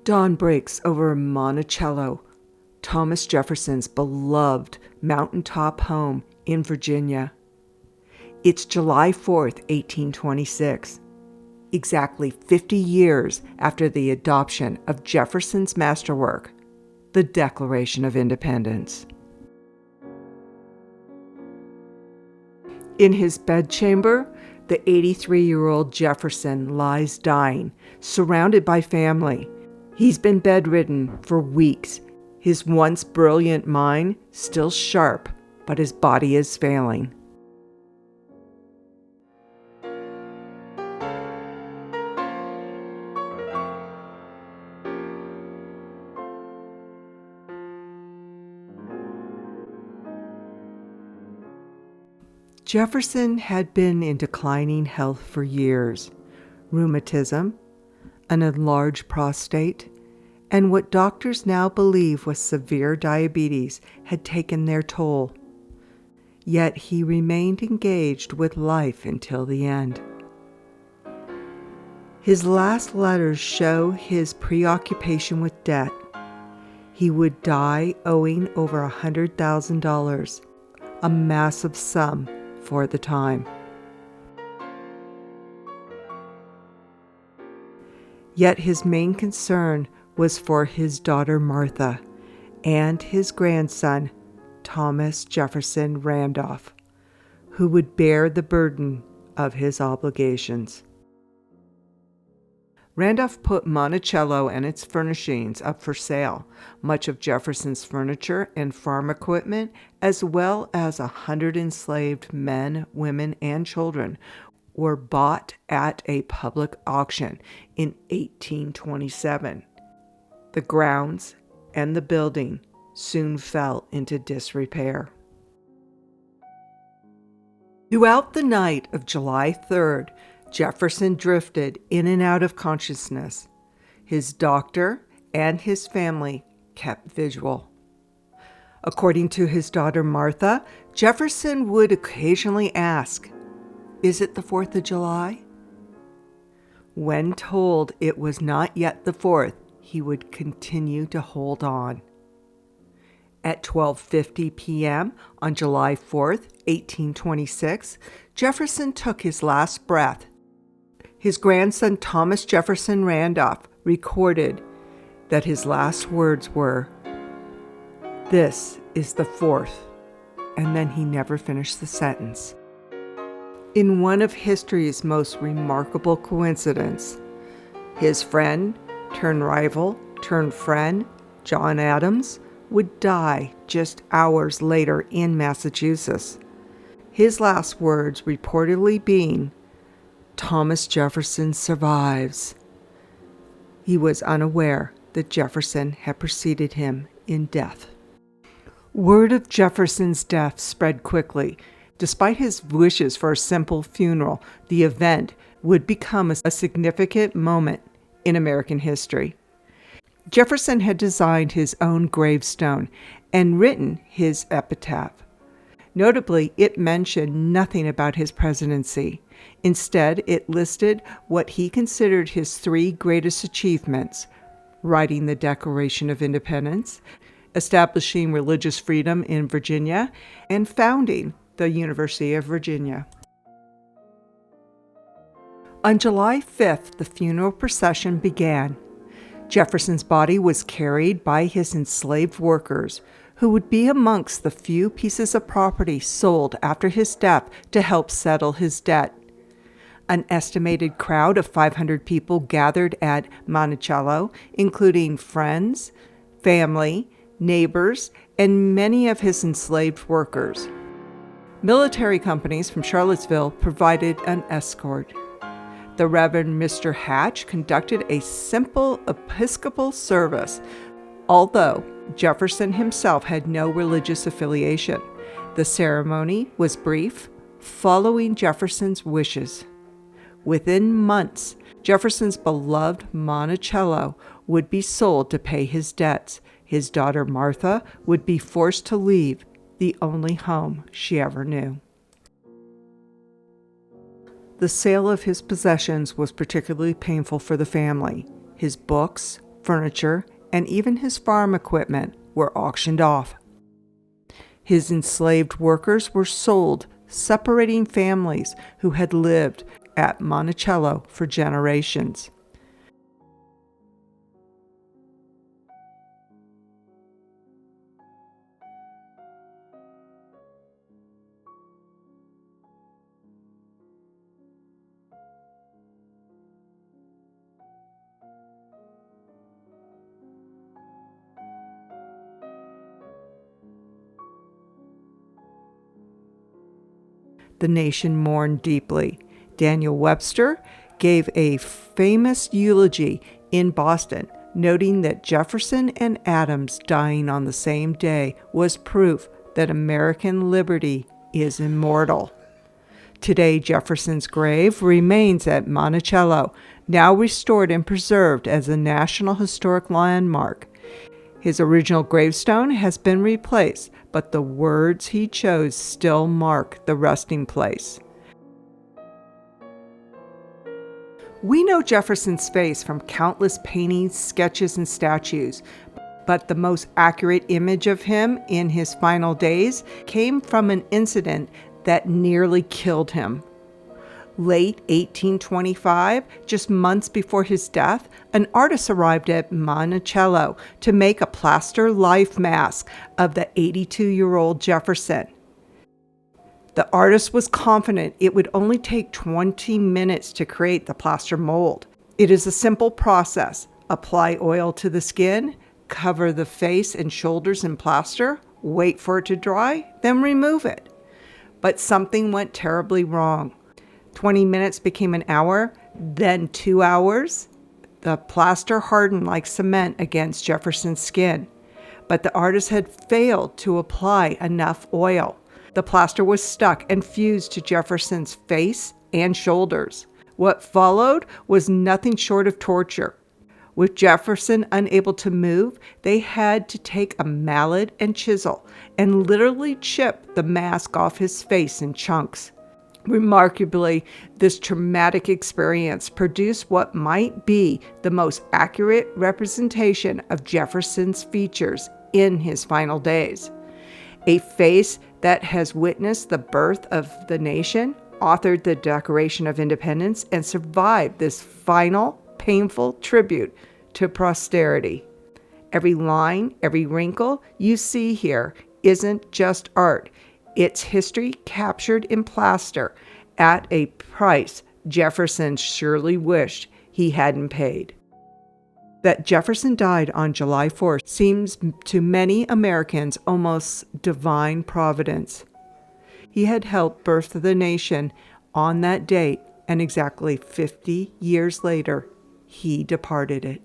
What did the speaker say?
Dawn breaks over Monticello, Thomas Jefferson's beloved mountaintop home in Virginia. It's July 4th, 1826, exactly 50 years after the adoption of Jefferson's masterwork, the Declaration of Independence. In his bedchamber, the 83-year-old Jefferson lies dying, surrounded by family. He's been bedridden for weeks. His once brilliant mind still sharp, but his body is failing. Jefferson had been in declining health for years. Rheumatism, an enlarged prostate, and what doctors now believe was severe diabetes had taken their toll. Yet he remained engaged with life until the end. His last letters show his preoccupation with debt. He would die owing over $100,000, a massive sum for the time. Yet his main concern was for his daughter Martha and his grandson Thomas Jefferson Randolph, who would bear the burden of his obligations. Randolph put Monticello and its furnishings up for sale. Much of Jefferson's furniture and farm equipment, as well as 100 enslaved men, women, and children, were bought at a public auction in 1827. The grounds and the building soon fell into disrepair. Throughout the night of July 3rd, Jefferson drifted in and out of consciousness. His doctor and his family kept vigil. According to his daughter Martha, Jefferson would occasionally ask, "Is it the 4th of July?" When told it was not yet the 4th, he would continue to hold on. At 12:50 p.m. on July 4th, 1826, Jefferson took his last breath. His grandson Thomas Jefferson Randolph recorded that his last words were, "This is the 4th," and then he never finished the sentence. In one of history's most remarkable coincidences, his friend, turned rival, turned friend, John Adams, would die just hours later in Massachusetts. His last words reportedly being, "Thomas Jefferson survives." He was unaware that Jefferson had preceded him in death. Word of Jefferson's death spread quickly. Despite his wishes for a simple funeral, the event would become a significant moment in American history. Jefferson had designed his own gravestone and written his epitaph. Notably, it mentioned nothing about his presidency. Instead, it listed what he considered his 3 greatest achievements: writing the Declaration of Independence, establishing religious freedom in Virginia, and founding the University of Virginia. On July 5th, the funeral procession began. Jefferson's body was carried by his enslaved workers, who would be amongst the few pieces of property sold after his death to help settle his debt. An estimated crowd of 500 people gathered at Monticello, including friends, family, neighbors, and many of his enslaved workers. Military companies from Charlottesville provided an escort. The Reverend Mr. Hatch conducted a simple Episcopal service, although Jefferson himself had no religious affiliation. The ceremony was brief, following Jefferson's wishes. Within months, Jefferson's beloved Monticello would be sold to pay his debts. His daughter Martha would be forced to leave the only home she ever knew. The sale of his possessions was particularly painful for the family. His books, furniture, and even his farm equipment were auctioned off. His enslaved workers were sold, separating families who had lived at Monticello for generations. The nation mourned deeply. Daniel Webster gave a famous eulogy in Boston, noting that Jefferson and Adams dying on the same day was proof that American liberty is immortal. Today, Jefferson's grave remains at Monticello, now restored and preserved as a National Historic Landmark. His original gravestone has been replaced, but the words he chose still mark the resting place. We know Jefferson's face from countless paintings, sketches, and statues, but the most accurate image of him in his final days came from an incident that nearly killed him. Late 1825, just months before his death, an artist arrived at Monticello to make a plaster life mask of the 82-year-old Jefferson. The artist was confident it would only take 20 minutes to create the plaster mold. It is a simple process. Apply oil to the skin, cover the face and shoulders in plaster, wait for it to dry, then remove it. But something went terribly wrong. 20 minutes became an hour, then 2 hours. The plaster hardened like cement against Jefferson's skin, but the artist had failed to apply enough oil. The plaster was stuck and fused to Jefferson's face and shoulders. What followed was nothing short of torture. With Jefferson unable to move, they had to take a mallet and chisel and literally chip the mask off his face in chunks. Remarkably, this traumatic experience produced what might be the most accurate representation of Jefferson's features in his final days. A face that has witnessed the birth of the nation, authored the Declaration of Independence, and survived this final, painful tribute to posterity. Every line, every wrinkle you see here isn't just art. It's history captured in plaster at a price Jefferson surely wished he hadn't paid. That Jefferson died on July 4th seems to many Americans almost divine providence. He had helped birth the nation on that date, and exactly 50 years later, he departed it.